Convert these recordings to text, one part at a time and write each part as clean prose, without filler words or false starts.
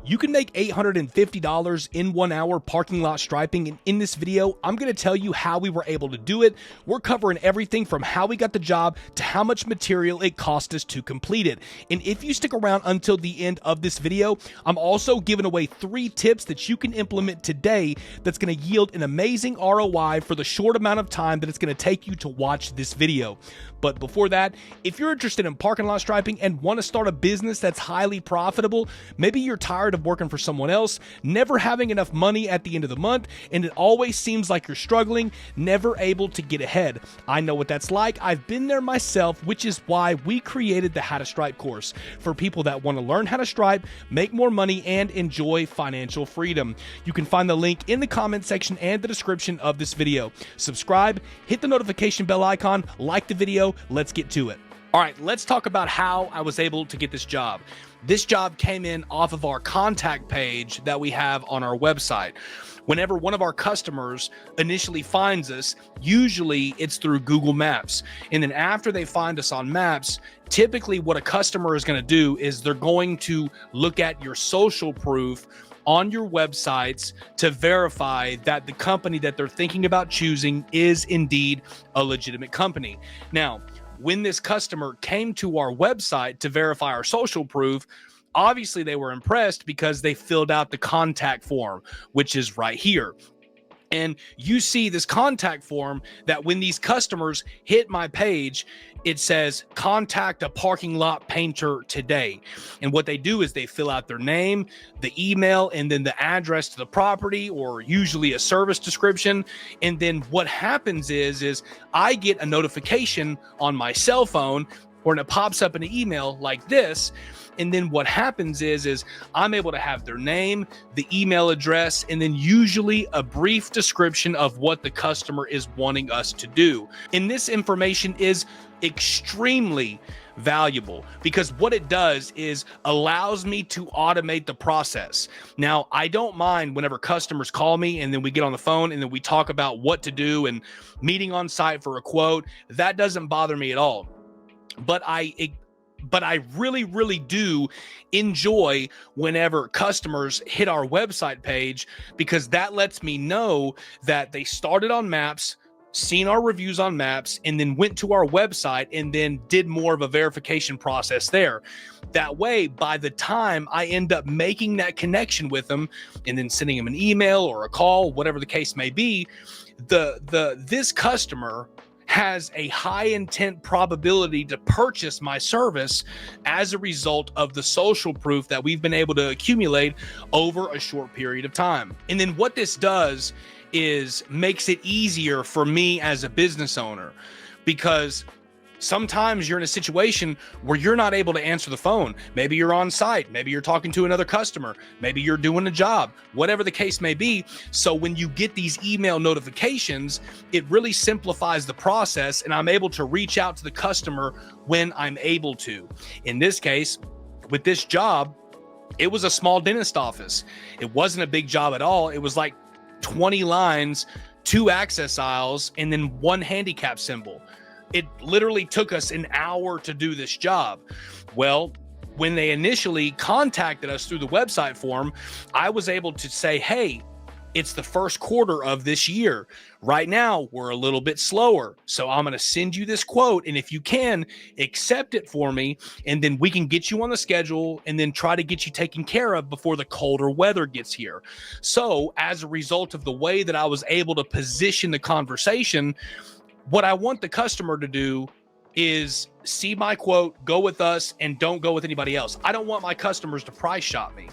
You can make $850 in 1 hour parking lot striping, and in this video, I'm going to tell you how we were able to do it. We're covering everything from how we got the job to how much material it cost us to complete it. And if you stick around until the end of this video, I'm also giving away 3 tips that you can implement today that's going to yield an amazing ROI for the short amount of time that it's going to take you to watch this video. But before that, if you're interested in parking lot striping and want to start a business that's highly profitable, maybe you're tired of working for someone else, never having enough money at the end of the month, and it always seems like you're struggling, never able to get ahead. I know what that's like. I've been there myself, which is why we created the How to Stripe course for people that want to learn how to stripe, make more money, and enjoy financial freedom. You can find the link in the comment section and the description of this video. Subscribe, hit the notification bell icon, like the video. Let's get to it. All right, let's talk about how I was able to get this job. This job came in off of our contact page that we have on our website. Whenever one of our customers initially finds us, usually it's through Google Maps. And then after they find us on Maps, typically what a customer is going to do is they're going to look at your social proof on your websites to verify that the company that they're thinking about choosing is indeed a legitimate company. Now, when this customer came to our website to verify our social proof, obviously they were impressed because they filled out the contact form, which is right here. And you see this contact form that when these customers hit my page, it says contact a parking lot painter today. And what they do is they fill out their name, the email, and then the address to the property, or usually a service description. And then what happens is I get a notification on my cell phone, or it pops up in an email like this. And then what happens is I'm able to have their name, the email address, and then usually a brief description of what the customer is wanting us to do. And this information is extremely valuable because what it does is allows me to automate the process. Now, I don't mind whenever customers call me and then we get on the phone and then we talk about what to do and meeting on site for a quote. That doesn't bother me at all. But I really do enjoy whenever customers hit our website page, because that lets me know that they started on Maps, seen our reviews on Maps, and then went to our website and then did more of a verification process there. That way, by the time I end up making that connection with them and then sending them an email or a call, whatever the case may be, this customer has a high intent probability to purchase my service as a result of the social proof that we've been able to accumulate over a short period of time. And then what this does is makes it easier for me as a business owner, because sometimes you're in a situation where you're not able to answer the phone. Maybe you're on site, maybe you're talking to another customer, maybe you're doing a job, whatever the case may be. So when you get these email notifications, it really simplifies the process, and I'm able to reach out to the customer when I'm able to. In this case, with this job, it was a small dentist office. It wasn't a big job at all. It was like 20 lines, 2 access aisles, and then 1 handicap symbol. It literally took us an hour to do this job. Well, when they initially contacted us through the website form, I was able to say, hey, it's the first quarter of this year. Right now, we're a little bit slower. So I'm going to send you this quote. And if you can, accept it for me. And then we can get you on the schedule and then try to get you taken care of before the colder weather gets here. So as a result of the way that I was able to position the conversation, what I want the customer to do is see my quote, go with us, and don't go with anybody else. I don't want my customers to price shop me.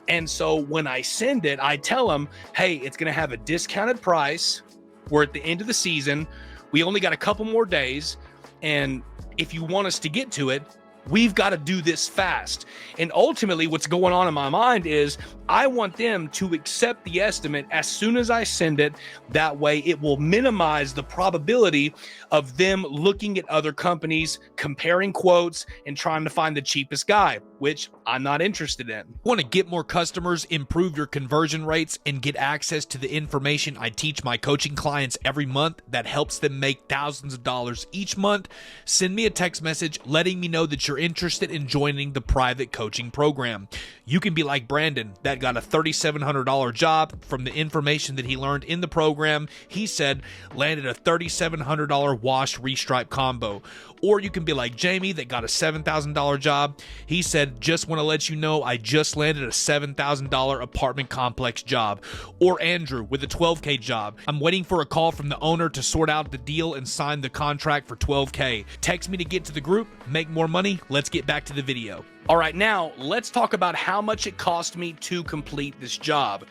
And so when I send it, I tell them, hey, it's going to have a discounted price. We're at the end of the season. We only got a couple more days. And if you want us to get to it, we've got to do this fast. And ultimately, what's going on in my mind is I want them to accept the estimate as soon as I send it. That way, it will minimize the probability of them looking at other companies, comparing quotes, and trying to find the cheapest guy. which I'm not interested in. Want to get more customers, improve your conversion rates, and get access to the information I teach my coaching clients every month that helps them make thousands of dollars each month? Send me a text message letting me know that you're interested in joining the private coaching program. You can be like Brandon that got a $3,700 job from the information that he learned in the program. He said landed a $3,700 wash restripe combo. Or you can be like Jamie that got a $7,000 job. He said, just want to let you know I just landed a $7,000 apartment complex job. Or Andrew with a $12K job. I'm waiting for a call from the owner to sort out the deal and sign the contract for $12K. Text me to get to the group, make more money. Let's get back to the video. All right, now let's talk about how much it cost me to complete this job.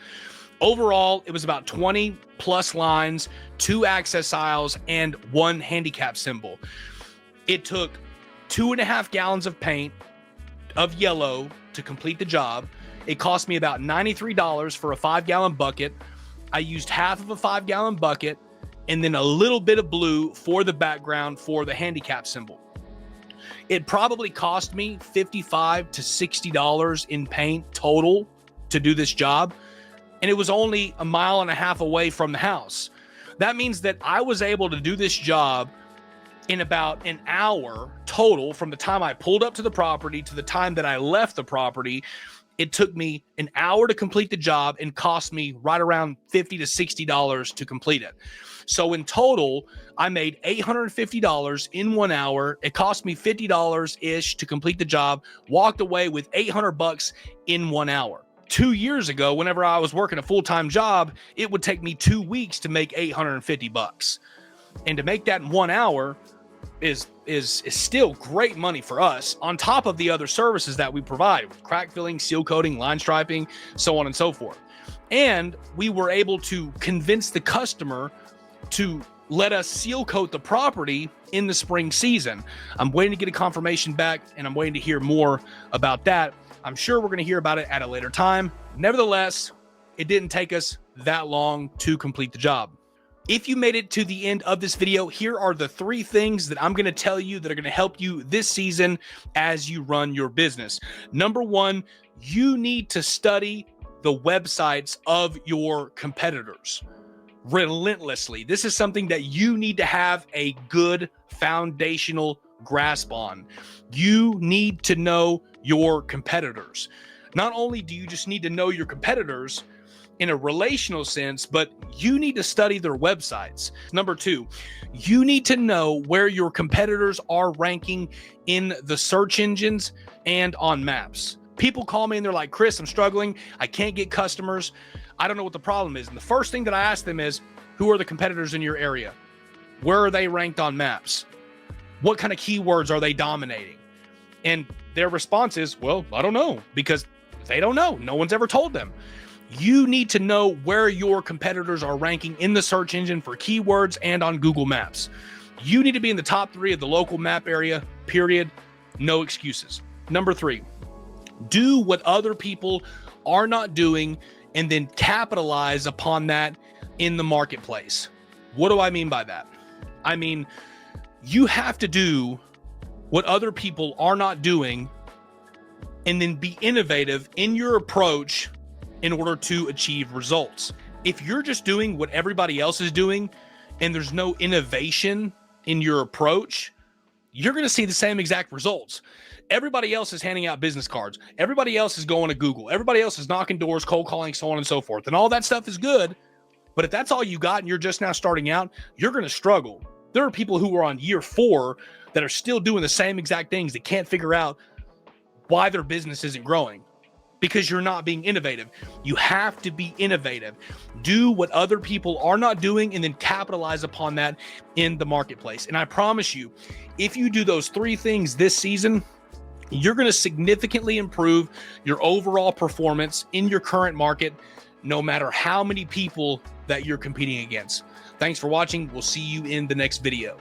Overall, it was about 20 plus lines, 2 access aisles, and 1 handicap symbol. It took 2.5 gallons of paint of yellow to complete the job. It cost me about $93 for a 5-gallon bucket. I used half of a 5-gallon bucket and then a little bit of blue for the background for the handicap symbol. It probably cost me $55 to $60 in paint total to do this job. And it was only 1.5 miles away from the house. That means that I was able to do this job in about an hour total from the time I pulled up to the property to the time that I left the property. It took me an hour to complete the job and cost me right around $50 to $60 to complete it. So in total, I made $850 in 1 hour. It cost me $50-ish to complete the job, walked away with $800 in 1 hour. 2 years ago, whenever I was working a full-time job, it would take me 2 weeks to make $850. And to make that in 1 hour is still great money for us, on top of the other services that we provide: crack filling, seal coating, line striping, so on and so forth. And we were able to convince the customer to let us seal coat the property in the spring season. I'm waiting to get a confirmation back, and I'm waiting to hear more about that. I'm sure we're going to hear about it at a later time. Nevertheless, it didn't take us that long to complete the job. If you made it to the end of this video, here are the 3 things that I'm going to tell you that are going to help you this season as you run your business. Number 1, you need to study the websites of your competitors relentlessly. This is something that you need to have a good foundational grasp on. You need to know your competitors. Not only do you just need to know your competitors in a relational sense, but you need to study their websites. Number 2, you need to know where your competitors are ranking in the search engines and on maps. People call me and they're like, Chris, I'm struggling. I can't get customers. I don't know what the problem is. And the first thing that I ask them is, who are the competitors in your area? Where are they ranked on maps? What kind of keywords are they dominating? And their response is, well, I don't know, because they don't know. No one's ever told them. You need to know where your competitors are ranking in the search engine for keywords and on Google Maps. You need to be in the top 3 of the local map area, period. No excuses. Number 3, do what other people are not doing and then capitalize upon that in the marketplace. What do I mean by that? I mean, you have to do what other people are not doing and then be innovative in your approach in order to achieve results. If you're just doing what everybody else is doing and there's no innovation in your approach, you're going to see the same exact results. Everybody else is handing out business cards. Everybody else is going to Google. Everybody else is knocking doors, cold calling, so on and so forth. And all that stuff is good. But if that's all you got and you're just now starting out, you're going to struggle. There are people who are on year 4 that are still doing the same exact things that can't figure out why their business isn't growing. Because you're not being innovative. You have to be innovative. Do what other people are not doing and then capitalize upon that in the marketplace. And I promise you, if you do those 3 things this season, you're going to significantly improve your overall performance in your current market, no matter how many people that you're competing against. Thanks for watching. We'll see you in the next video.